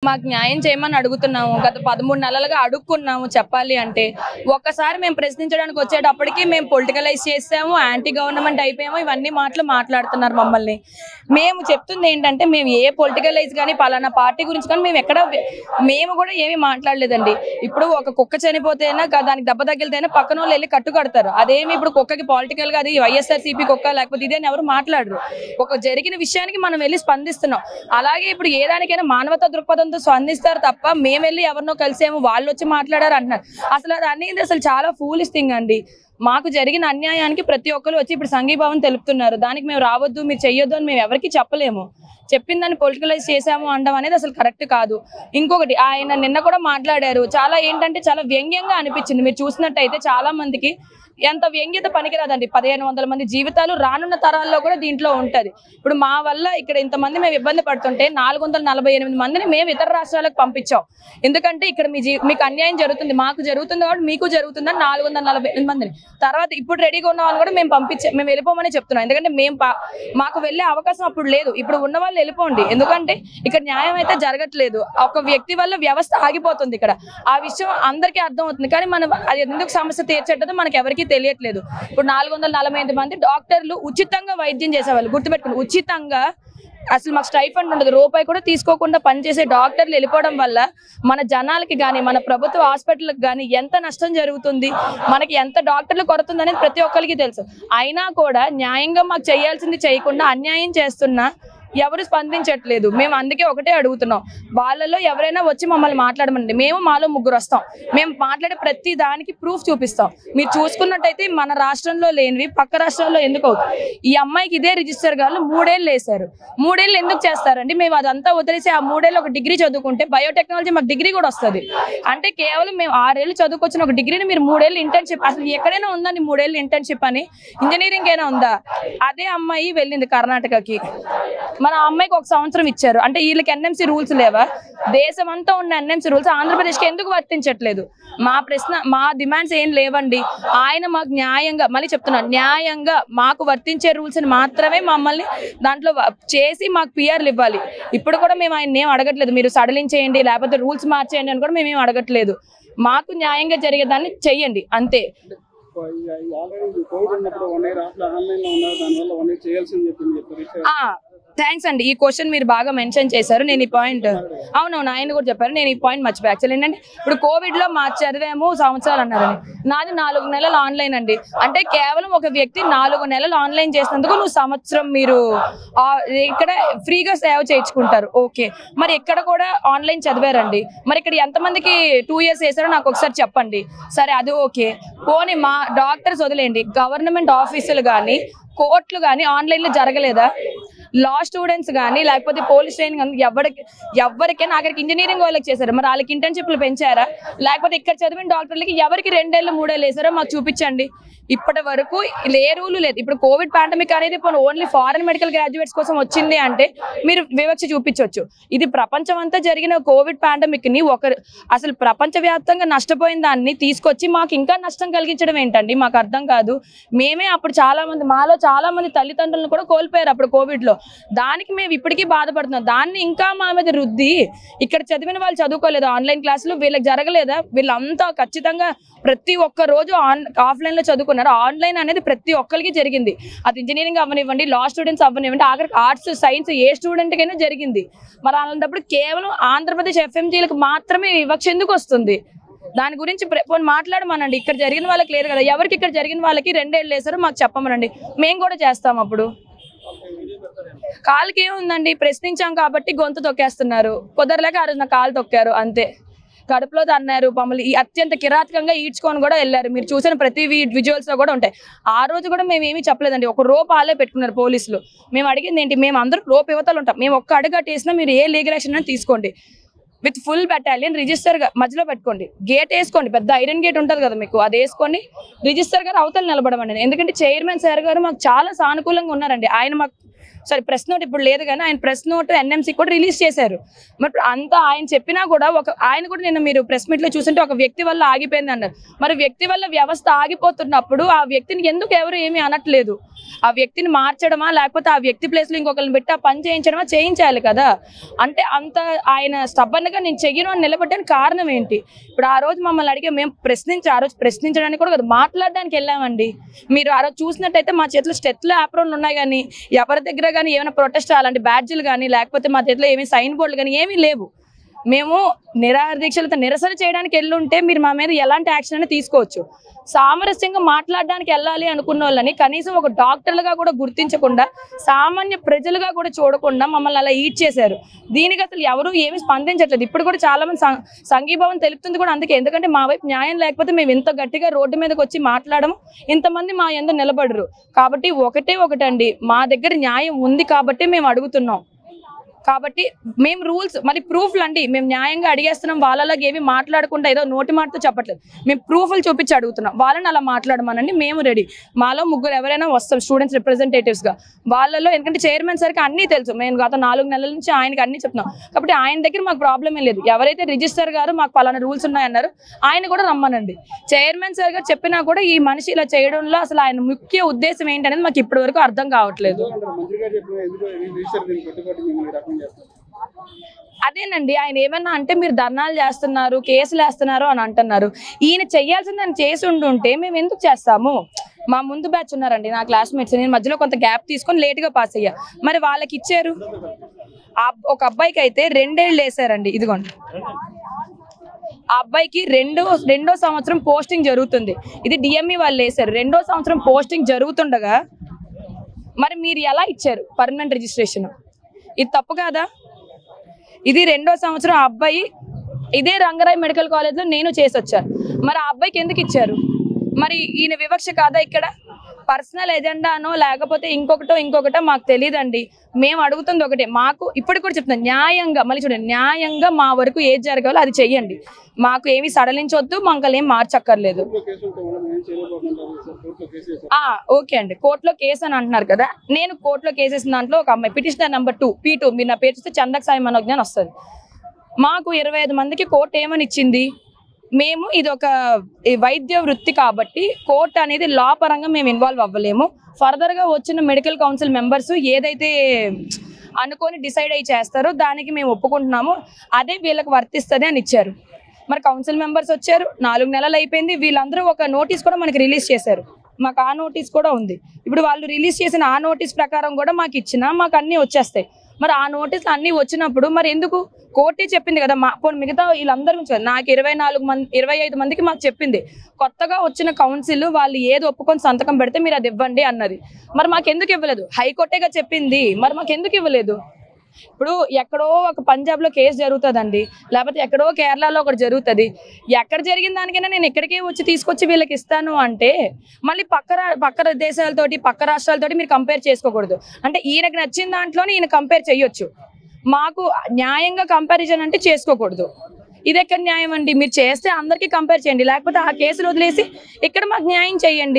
మాకు న్యాయం చేయమని అడుగుతున్నాము. గత 13 నెలలుగా అడుక్కున్నాము. చెప్పాలి అంటే ఒక్కసారి మేము ప్రశ్నించడానికి వచ్చేటప్పటికి మేము పొలిటికలైజ్ చేసాము, యాంటీ గవర్నమెంట్ అయిపోయాము, ఇవన్నీ మాటలు మాట్లాడుతున్నారు మమ్మల్ని. మేము చెప్తుంది ఏంటంటే మేము ఏ పొలిటికలైజ్ కానీ పలానా పార్టీ గురించి కానీ మేము కూడా ఏమీ మాట్లాడలేదండి. ఇప్పుడు ఒక కుక్క చనిపోతేనా దానికి దెబ్బ తగిలితేనే పక్కన వాళ్ళు వెళ్ళి కట్టు కడతారు. అదేమి ఇప్పుడు కుక్కకి పొలిటికల్ గా అది వైఎస్ఆర్సీపీ కుక్క లేకపోతే ఇదేని ఎవరు మాట్లాడరు. ఒక జరిగిన విషయానికి మనం వెళ్ళి స్పందిస్తున్నాం. అలాగే ఇప్పుడు ఏ దానికైనా మానవతా దృక్పథంతో స్పందిస్తారు తప్ప మేము వెళ్ళి ఎవరినో కలిసేమో వాళ్ళు వచ్చి మాట్లాడారు అంటున్నారు. అసలు అది అనేది అసలు చాలా ఫూలిష్ థింగ్ అండి. మాకు జరిగిన అన్యాయానికి ప్రతి ఒక్కరు వచ్చి ఇప్పుడు సంఘీభావం తెలుపుతున్నారు. దానికి మేము రావద్దు, మీరు చెయ్యొద్దు అని మేము ఎవరికి చెప్పలేము. చెప్పిన దాన్ని పొలిటికలైజ్ చేసాము అనడం అనేది అసలు కరెక్ట్ కాదు. ఇంకొకటి ఆయన నిన్న కూడా మాట్లాడారు. చాలా ఏంటంటే చాలా వ్యంగ్యంగా అనిపించింది. మీరు చూసినట్టయితే చాలా మందికి ఎంత వ్యంగ్యత పనికిరాదండి. 1500 మంది జీవితాలు రానున్న తరాల్లో కూడా దీంట్లో ఉంటది. ఇప్పుడు మా వల్ల ఇక్కడ ఇంతమంది మేము ఇబ్బంది పడుతుంటే 448 మందిని మేము ఇతర రాష్ట్రాలకు పంపించాం. ఎందుకంటే ఇక్కడ మీకు అన్యాయం జరుగుతుంది, మాకు జరుగుతుంది కాబట్టి మీకు జరుగుతుందని 448 మందిని. తర్వాత ఇప్పుడు రెడీగా ఉన్న వాళ్ళు కూడా మేము వెళ్ళిపోమని చెప్తున్నాం. ఎందుకంటే మాకు వెళ్ళే అవకాశం అప్పుడు లేదు. ఇప్పుడు ఉన్న వాళ్ళు వెళ్ళిపోండి. ఎందుకంటే ఇక్కడ న్యాయం అయితే జరగట్లేదు. ఒక వ్యక్తి వల్ల వ్యవస్థ ఆగిపోతుంది. ఇక్కడ ఆ విషయం అందరికీ అర్థం అవుతుంది. కానీ మనం అది ఎందుకు సమస్య తీర్చేటదో మనకి ఎవరికి తెలియట్లేదు. ఇప్పుడు 448 మంది డాక్టర్లు ఉచితంగా వైద్యం చేసేవాళ్ళు. గుర్తుపెట్టుకుని ఉచితంగా, అసలు మాకు స్టైఫండ్ ఉండదు, రూపాయి కూడా తీసుకోకుండా పనిచేసే డాక్టర్లు వెళ్ళిపోవడం వల్ల మన జనాలకి కానీ మన ప్రభుత్వ హాస్పిటల్కి కానీ ఎంత నష్టం జరుగుతుంది, మనకి ఎంత డాక్టర్లు కొరతుంది అనేది ప్రతి ఒక్కరికి తెలుసు. అయినా కూడా న్యాయంగా మాకు చేయాల్సింది చేయకుండా అన్యాయం చేస్తున్నా ఎవరు స్పందించట్లేదు. మేము అందుకే ఒకటే అడుగుతున్నాం, వాళ్ళలో ఎవరైనా వచ్చి మమ్మల్ని మాట్లాడమండి. మేము మాలో 3 వస్తాం. మేము మాట్లాడే ప్రతి దానికి ప్రూఫ్ చూపిస్తాం. మీరు చూసుకున్నట్టయితే మన రాష్ట్రంలో లేనివి పక్క రాష్ట్రాల్లో ఎందుకు అవుతుంది? ఈ అమ్మాయికి ఇదే రిజిస్టర్ గారు 3 ఏళ్ళు వేశారు. 3 ఏళ్ళు ఎందుకు చేస్తారండి? మేము అదంతా వదిలేసి ఆ 3 ఏళ్ళు ఒక డిగ్రీ చదువుకుంటే బయోటెక్నాలజీ మాకు డిగ్రీ కూడా వస్తుంది. అంటే కేవలం మేము 6 ఏళ్ళు చదువుకొచ్చిన ఒక డిగ్రీని మీరు 3 ఏళ్ళు ఇంటర్న్షిప్, అసలు ఎక్కడైనా ఉందండి 3 ఏళ్ళు ఇంటర్న్షిప్ అని? ఇంజనీరింగ్ అయినా ఉందా? అదే అమ్మాయి వెళ్ళింది కర్ణాటకకి. మన అమ్మాయికి 1 సంవత్సరం ఇచ్చారు. అంటే వీళ్ళకి ఎన్ఎంసీ రూల్స్ లేవా? దేశం అంతా ఉన్న ఎన్ఎంసీ రూల్స్ ఆంధ్రప్రదేశ్కి ఎందుకు వర్తించట్లేదు? మా డిమాండ్స్ ఏం లేవండి. ఆయన మాకు న్యాయంగా, మళ్ళీ చెప్తున్నాను, న్యాయంగా మాకు వర్తించే రూల్స్ మాత్రమే మమ్మల్ని దాంట్లో చేసి మాకు పిఆర్లు ఇవ్వాలి. ఇప్పుడు కూడా మేము ఆయన ఏం అడగట్లేదు, మీరు సడలించేయండి లేకపోతే రూల్స్ మార్చేయండి అని కూడా మేమేం అడగట్లేదు. మాకు న్యాయంగా జరిగేదాన్ని చెయ్యండి అంతే. థ్యాంక్స్ అండి. ఈ క్వశ్చన్ మీరు బాగా మెన్షన్ చేశారు. నేను ఈ పాయింట్ అవునవును ఆయన కూడా చెప్పారు. నేను ఈ పాయింట్ మర్చిపోయాను. యాక్చువల్లీ ఏంటంటే ఇప్పుడు కోవిడ్ లో మా చదివాము సంవత్సరాలు అన్నారని, నాది 4 నెలలు ఆన్లైన్ అండి. అంటే కేవలం ఒక వ్యక్తి 4 నెలలు ఆన్లైన్ చేసినందుకు నువ్వు సంవత్సరం మీరు ఇక్కడ ఫ్రీగా సేవ చేయించుకుంటారు. ఓకే, మరి ఇక్కడ కూడా ఆన్లైన్ చదివారండి. మరి ఇక్కడ ఎంతమందికి 2 years వేసారో నాకు ఒకసారి చెప్పండి. సరే అది ఓకే, పోనీ మా డాక్టర్స్ వదిలేండి, గవర్నమెంట్ ఆఫీసులు కానీ కోర్టులు కానీ ఆన్లైన్లో జరగలేదా? లా స్టూడెంట్స్ కానీ లేకపోతే పోలీస్ ట్రైనింగ్ కానీ ఎవరికైనా అక్కడికి ఇంజనీరింగ్ వాళ్ళకి చేశారు. మరి వాళ్ళకి ఇంటర్న్షిప్లు పెంచారా? లేకపోతే ఇక్కడ చదివిన డాక్టర్లకి ఎవరికి 2 ఏళ్ళు 3 ఏళ్ళు వేసారో మాకు చూపించండి. ఇప్పటి వరకు ఏ రూలు లేదు. ఇప్పుడు కోవిడ్ పాండమిక్ అనేది ఓన్లీ ఫారెన్ మెడికల్ గ్రాడ్యుయేట్స్ కోసం వచ్చింది అంటే మీరు వివక్ష చూపించవచ్చు. ఇది ప్రపంచం అంతా జరిగిన కోవిడ్ పాండమిక్ ని అసలు ప్రపంచవ్యాప్తంగా నష్టపోయిన దాన్ని తీసుకొచ్చి మాకు ఇంకా నష్టం కలిగించడం ఏంటండి? మాకు అర్థం కాదు. మేమే అప్పుడు మాలో చాలా మంది తల్లిదండ్రులను కూడా కోల్పోయారు అప్పుడు కోవిడ్ లో. దానికి మేము ఇప్పటికీ బాధపడుతున్నాం. దాన్ని ఇంకా మా మీద రుద్ది ఇక్కడ చదివిన వాళ్ళు చదువుకోలేదు, ఆన్లైన్ క్లాసులు వీళ్ళకి జరగలేదా? వీళ్ళంతా ఖచ్చితంగా ప్రతి ఒక్క రోజు ఆఫ్లైన్ లో చదువుకున్నారు. ఆన్లైన్ అనేది ప్రతి ఒక్కరికి జరిగింది. అది ఇంజనీరింగ్ అవ్వనివ్వండి, లా స్టూడెంట్స్ అవ్వనివ్వండి, ఆఖరికి ఆర్ట్స్ సైన్స్ ఏ స్టూడెంట్ కైనా జరిగింది. మరి అలాంటప్పుడు కేవలం ఆంధ్రప్రదేశ్ FMGలకు మాత్రమే వివక్ష ఎందుకు వస్తుంది? దాని గురించి మాట్లాడమనండి. ఇక్కడ జరిగిన వాళ్ళకి లేదు కదా, ఎవరికి ఇక్కడ జరిగిన వాళ్ళకి 2 ఏళ్ళు వేసారో మాకు చెప్పమనండి, మేము కూడా చేస్తాం. అప్పుడు కాలుకి ఏముందండి, ప్రశ్నించాం కాబట్టి గొంతు తొక్కేస్తున్నారు. కుదరలేక ఆ రోజు నా కాలు తొక్కారు అంతే. కడుపులో తన్నారు, మమ్మల్ని అత్యంత కిరాతకంగా ఈడ్చుకొని కూడా వెళ్ళారు. మీరు చూసిన ప్రతి విజువల్స్ లో కూడా ఉంటాయి. ఆ రోజు కూడా మేము ఏమీ చెప్పలేదండి. 1 రోప్ ఆలే పెట్టుకున్నారు పోలీసులు. మేము అడిగింది ఏంటి, మేము అందరూ రోప్ యువతలు ఉంటాం, మేము ఒక్క అడుగు అట్టేసినా మీరు ఏ లీగల్ యాక్షన్ అని తీసుకోండి, విత్ ఫుల్ బెటాలియన్ రిజిస్టర్ మధ్యలో పెట్టుకోండి, గేట్ వేసుకోండి, పెద్ద ఐరన్ గేట్ ఉంటుంది కదా మీకు, అది వేసుకొని రిజిస్టర్ గారు అవతల నిలబడమండి. ఎందుకంటే చైర్మన్ సార్ గారు మాకు చాలా సానుకూలంగా ఉన్నారండి. ఆయన మాకు సారీ ప్రెస్ నోట్ ఇప్పుడు లేదు కానీ ఆయన ప్రెస్ నోట్ ఎన్ఎంసీ కూడా రిలీజ్ చేశారు. మరి అంతా ఆయన చెప్పినా కూడా ఆయన కూడా నిన్న మీరు ప్రెస్ మీట్ లో చూస్తుంటే ఒక వ్యక్తి వల్ల ఆగిపోయింది అన్నారు. మరి వ్యక్తి వల్ల వ్యవస్థ ఆగిపోతున్నప్పుడు ఆ వ్యక్తిని ఎందుకు ఎవరు ఏమీ అనట్లేదు? ఆ వ్యక్తిని మార్చడమా లేకపోతే ఆ వ్యక్తి ప్లేస్ లో ఇంకొకరిని పెట్టి ఆ పని చేయించడమా? చేయించాలి కదా. అంటే అంత ఆయన స్టబ్బన్ గా నేను చెయ్యను అని నిలబడ్డానికి కారణం ఏంటి? ఇప్పుడు ఆ రోజు మమ్మల్ని అడిగే మేము ఆ రోజు ప్రశ్నించడానికి కూడా కదా మాట్లాడడానికి వెళ్ళామండి. మీరు ఆ రోజు చూసినట్టయితే మా చేతిలో స్టెత్లు యాప్రోన్లు ఉన్నాయి కానీ ఎవరి దగ్గర కానీ ఏమైనా ప్రొటెస్ట్ అలాంటి బ్యాడ్జీలు కానీ లేకపోతే మా చేతిలో ఏమీ సైన్ బోర్డులు కానీ ఏమీ లేవు. మేము నిరాహార దీక్షలతో నిరసన చేయడానికి వెళ్ళుంటే మీరు మా మీద ఎలాంటి యాక్షన్ అయినా తీసుకోవచ్చు. సామరస్యంగా మాట్లాడడానికి వెళ్ళాలి అనుకున్న వాళ్ళని కనీసం ఒక డాక్టర్లుగా కూడా గుర్తించకుండా సామాన్య ప్రజలుగా కూడా చూడకుండా మమ్మల్ని అలా ఈడ్ చేశారు. దీనికి అసలు ఎవరు ఏమీ స్పందించట్లేదు. ఇప్పుడు కూడా చాలా మంది సంఘీభావం తెలుపుతుంది కూడా అందుకే. ఎందుకంటే మా వైపు న్యాయం లేకపోతే మేము ఇంత గట్టిగా రోడ్డు మీదకి వచ్చి మాట్లాడము, ఇంతమంది మా యందు నిలబడరు. కాబట్టి ఒకటండి, మా దగ్గర న్యాయం ఉంది కాబట్టి మేము అడుగుతున్నాం. కాబట్టి మేము రూల్స్ మరి ప్రూఫ్లు అండి, మేము న్యాయంగా అడిగేస్తున్నాం. వాళ్ళలాగా ఏమి మాట్లాడకుండా ఏదో నోటి మాటతో చెప్పట్లేదు, మేము ప్రూఫ్లు చూపించి అడుగుతున్నాం. వాళ్ళని అలా మాట్లాడమనండి, మేము రెడీ. మాలో ముగ్గురు ఎవరైనా వస్తాం స్టూడెంట్స్ రిప్రజెంటేటివ్స్ గా. వాళ్ళలో ఎందుకంటే చైర్మన్ సార్కి అన్నీ తెలుసు, మేము గత 4 నెలల నుంచి ఆయనకి అన్ని చెప్తున్నాం. కాబట్టి ఆయన దగ్గర మాకు ప్రాబ్లం ఏం లేదు. ఎవరైతే రిజిస్టర్ గారు మాకు పలానా రూల్స్ ఉన్నాయన్నారు ఆయన కూడా రమ్మనండి. చైర్మన్ సార్ గారు చెప్పినా కూడా ఈ మనిషి ఇలా చేయడంలో అసలు ఆయన ముఖ్య ఉద్దేశం ఏంటనేది మాకు ఇప్పటి వరకు అర్థం కావట్లేదు. అదేనండి, ఆయన ఏమన్నా అంటే మీరు ధర్నాలు చేస్తున్నారు, కేసులు వేస్తున్నారు అని అంటున్నారు. ఈయన చెయ్యాల్సింది ఆయన చేసి ఉంటుంటే మేము ఎందుకు చేస్తాము? మా ముందు బ్యాచ్ ఉన్నారండి నా క్లాస్మేట్స్, నేను మధ్యలో కొంత గ్యాప్ తీసుకొని లేట్గా పాస్ అయ్యా. మరి వాళ్ళకి ఇచ్చారు. ఒక అబ్బాయికి అయితే 2 ఏళ్ళు వేసారండి. ఇదిగోండి, ఆ అబ్బాయికి రెండో సంవత్సరం పోస్టింగ్ జరుగుతుంది. ఇది డిఎంఈ వాళ్ళు వేసారు. 2వ సంవత్సరం పోస్టింగ్ జరుగుతుండగా మరి మీరు ఎలా ఇచ్చారు పర్మనెంట్ రిజిస్ట్రేషన్? ఇది తప్పు కాదా? ఇది 2వ సంవత్సరం ఆ అబ్బాయి ఇదే రంగరాయ్ మెడికల్ కాలేజ్లో నేను చేసి వచ్చాను. మరి ఆ అబ్బాయికి ఎందుకు ఇచ్చారు? మరి ఈయన వివక్ష కాదా? ఇక్కడ పర్సనల్ ఎజెండానో లేకపోతే ఇంకొకటో మాకు తెలియదండి. మేము అడుగుతుంది ఒకటే, మాకు ఇప్పుడు కూడా చెప్తున్నాం న్యాయంగా, మళ్ళీ చూడండి, న్యాయంగా మా వరకు ఏది జరగాలో అది చెయ్యండి. మాకు ఏమి సడలించొద్దు, మాకు ఏం మార్చక్కర్లేదు. ఓకే అండి, కోర్టులో కేసు అని అంటున్నారు కదా. నేను కోర్టులో కేసేసిన దాంట్లో ఒక అమ్మాయి పిటిషనర్ నెంబర్ 2 P2, మీరు నా పేరు చూస్తే చందక్ సాయి మనోజ్ఞ అని వస్తుంది. మాకు 25 మందికి కోర్టు ఏమని ఇచ్చింది? మేము ఇది ఒక వైద్య వృత్తి కాబట్టి కోర్టు అనేది లా పరంగా మేము ఇన్వాల్వ్ అవ్వలేము. ఫర్దర్గా వచ్చిన మెడికల్ కౌన్సిల్ మెంబర్స్ ఏదైతే అనుకొని డిసైడ్ అయ్యి చేస్తారో దానికి మేము ఒప్పుకుంటున్నాము, అదే వీళ్ళకి వర్తిస్తుంది అని ఇచ్చారు. మరి కౌన్సిల్ మెంబర్స్ వచ్చారు, 4 నెలలు అయిపోయింది. వీళ్ళందరూ ఒక నోటీస్ కూడా మనకి రిలీజ్ చేశారు. మాకు ఆ నోటీస్ కూడా ఉంది. ఇప్పుడు వాళ్ళు రిలీజ్ చేసిన ఆ నోటీస్ ప్రకారం కూడా మాకు ఇచ్చినా మాకు అన్నీ వచ్చేస్తాయి. మరి ఆ నోటీసులు అన్నీ వచ్చినప్పుడు మరి ఎందుకు? కోర్టే చెప్పింది కదా, మిగతా వీళ్ళందరూ నాకు 25 మందికి మాకు చెప్పింది. కొత్తగా వచ్చిన కౌన్సిల్ వాళ్ళు ఏది ఒప్పుకొని సంతకం పెడితే మీరు అది ఇవ్వండి అన్నది. మరి మాకెందుకు ఇవ్వలేదు? హైకోర్టేగా చెప్పింది, మరి మాకెందుకు ఇవ్వలేదు? ఇప్పుడు ఎక్కడో ఒక పంజాబ్లో కేసు జరుగుతుందండి, లేకపోతే ఎక్కడో కేరళలో ఒకటి జరుగుతుంది. ఎక్కడ జరిగిన దానికైనా నేను ఇక్కడికే వచ్చి తీసుకొచ్చి వీళ్ళకి ఇస్తాను అంటే మళ్ళీ పక్క దేశాలతోటి పక్క రాష్ట్రాలతోటి మీరు కంపేర్ చేసుకోకూడదు. అంటే ఈయనకు నచ్చిన దాంట్లోనే ఈయన కంపేర్ చేయొచ్చు, మాకు న్యాయంగా కంపారిజన్ అంటే చేసుకోకూడదు. ఇది ఎక్కడ న్యాయం అండి? మీరు చేస్తే అందరికీ కంపేర్ చేయండి, లేకపోతే ఆ కేసులు వదిలేసి ఇక్కడ మాకు న్యాయం చేయండి.